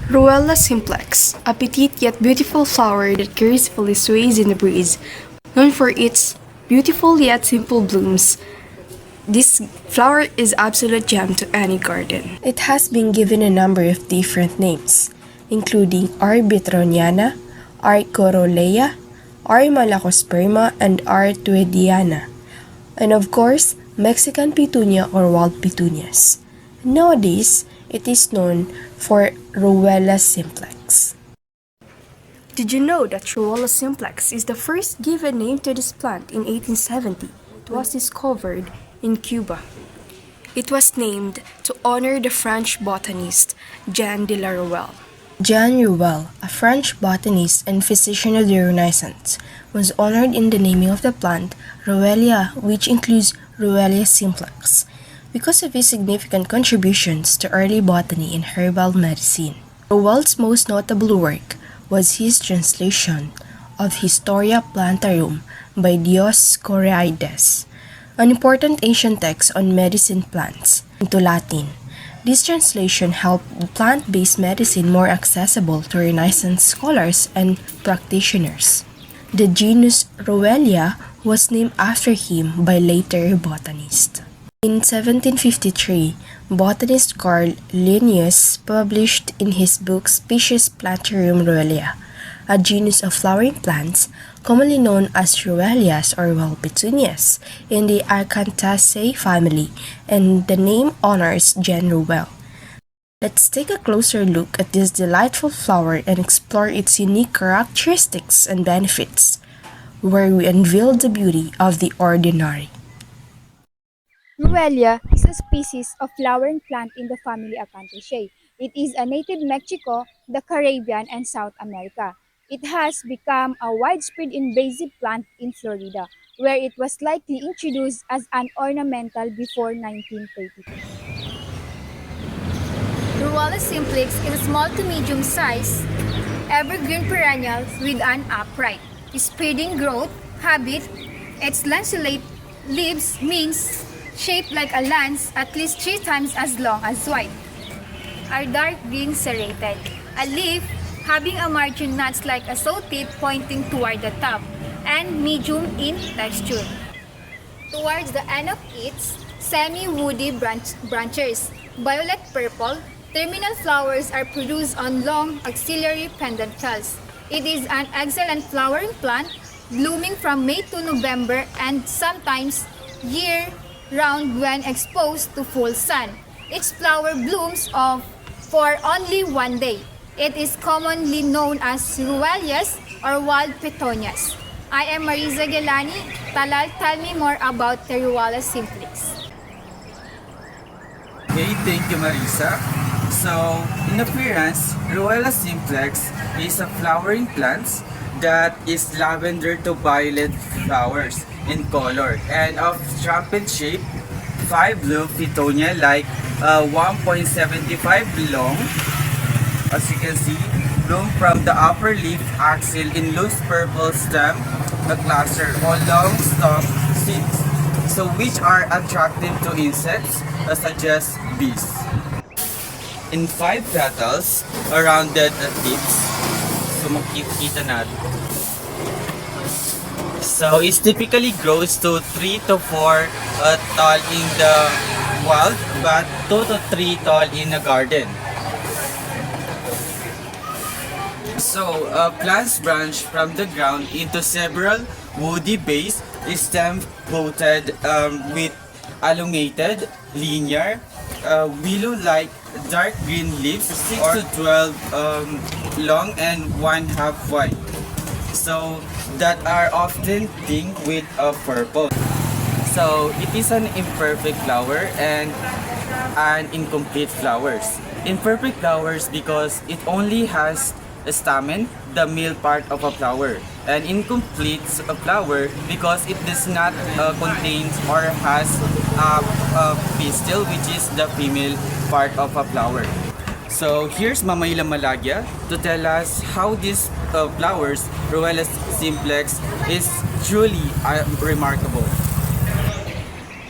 Ruella simplex, a petite yet beautiful flower that gracefully sways in the breeze. Known for its beautiful yet simple blooms, this flower is absolute gem to any garden. It has been given a number of different names, including R. bitroniana, R. corolea, R. malacosperma, and R. tuediana. And of course, Mexican petunia or wild petunias. Nowadays, it is known for ruella simplex. Did you know that ruella simplex is the first given name to this plant in 1870? It was discovered in Cuba. It was named to honor the French botanist Jean de la Ruelle. Jean Ruelle, a French botanist and physician of the Renaissance, was honored in the naming of the plant Ruellia, which includes Ruella simplex, because of his significant contributions to early botany and herbal medicine. Ruelle's most notable work was his translation of Historia Plantarum by Dioscorides, an important ancient text on medicine plants, into Latin. This translation helped plant-based medicine more accessible to Renaissance scholars and practitioners. The genus Ruellia was named after him by later botanists. In 1753, botanist Carl Linnaeus published in his book Species Plantarum Ruellia, a genus of flowering plants commonly known as ruellias or wild petunias in the Acanthaceae family, and the name honors Jean Ruelle. Let's take a closer look at this delightful flower and explore its unique characteristics and benefits, where we unveil the beauty of the ordinary. Ruellia is a species of flowering plant in the family Acanthaceae. It is a native Mexico, the Caribbean, and South America. It has become a widespread invasive plant in Florida, where it was likely introduced as an ornamental before 1932. Ruella simplex is a small to medium-sized evergreen perennial with an upright, spreading growth habit. Its lanceolate leaves means shaped like a lance at least 3 times as long as wide, are dark green serrated. A leaf having a margin nuts like a saw tip pointing toward the top, and medium in texture. Towards the end of its semi-woody branches, violet-purple, terminal flowers are produced on long axillary peduncles. It is an excellent flowering plant, blooming from May to November and sometimes year-round when exposed to full sun. Its flower blooms for only 1 day. It is commonly known as ruellias or wild petunias. I am Marissa Guialani. Talal, tell me more about the ruella simplex. Okay, thank you, Marissa. So, in appearance, ruella simplex is a flowering plant that is lavender to violet flowers in color and of trumpet shape, 5 blue petunia like 1.75 long. As you can see, bloom from the upper leaf axil in loose purple stem, a cluster or long stalk seeds, so which are attractive to insects such as bees. In 5 petals, rounded at tips, so makikita natin. So it typically grows to 3 to 4 tall in the wild, but 2 to 3 tall in a garden. So, plants branch from the ground into several woody base, stem coated with elongated, linear, willow-like dark green leaves, 6 to 12 long and 1/2 wide. So, that are often tinged with purple. So, it is an imperfect flower and an incomplete flowers. Imperfect flowers because it only has a stamen, the male part of a flower, and incomplete flower because it does not contain or has a pistil, which is the female part of a flower. So here's Mamaila Malaguia to tell us how these flowers, ruella simplex, is truly remarkable.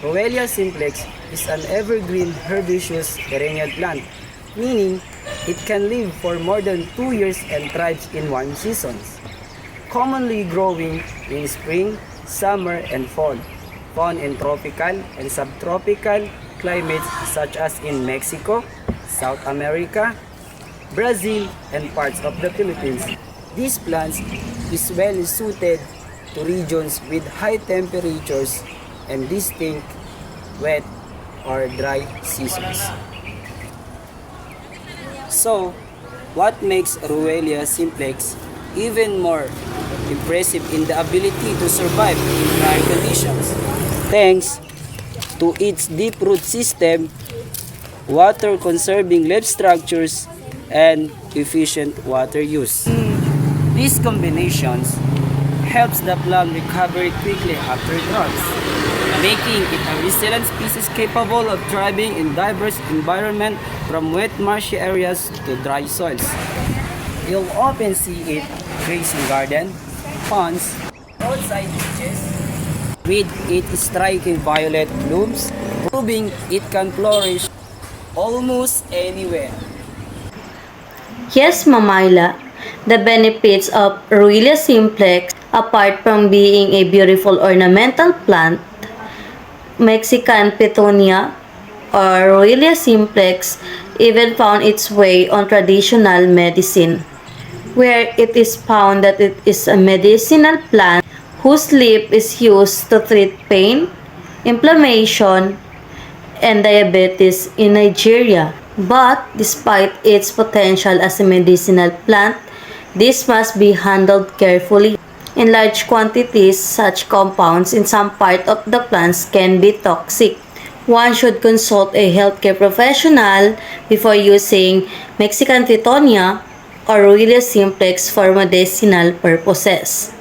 Ruella simplex is an evergreen herbaceous perennial plant, meaning It can live for more than 2 years and thrives in warm seasons, commonly growing in spring, summer, and fall, found in tropical and subtropical climates such as in Mexico, South America, Brazil, and parts of the Philippines. These plants is well suited to regions with high temperatures and distinct wet or dry seasons. So, what makes ruella simplex even more impressive in the ability to survive in dry conditions? Thanks to its deep root system, water-conserving leaf structures, and efficient water use. These combinations helps the plant recover quickly after droughts, making it a resilient species capable of thriving in diverse environments from wet marshy areas to dry soils. You'll often see it grazing garden, ponds, roadside beaches, with its striking violet blooms, proving it can flourish almost anywhere. Yes, Mamaila, the benefits of ruella simplex, apart from being a beautiful ornamental plant, Mexican petunia or ruella simplex even found its way on traditional medicine, where it is found that it is a medicinal plant whose leaf is used to treat pain, inflammation, and diabetes in Nigeria. But despite its potential as a medicinal plant, this must be handled carefully. In large quantities, such compounds in some part of the plants can be toxic. One should consult a healthcare professional before using Mexican petunia or ruella simplex for medicinal purposes.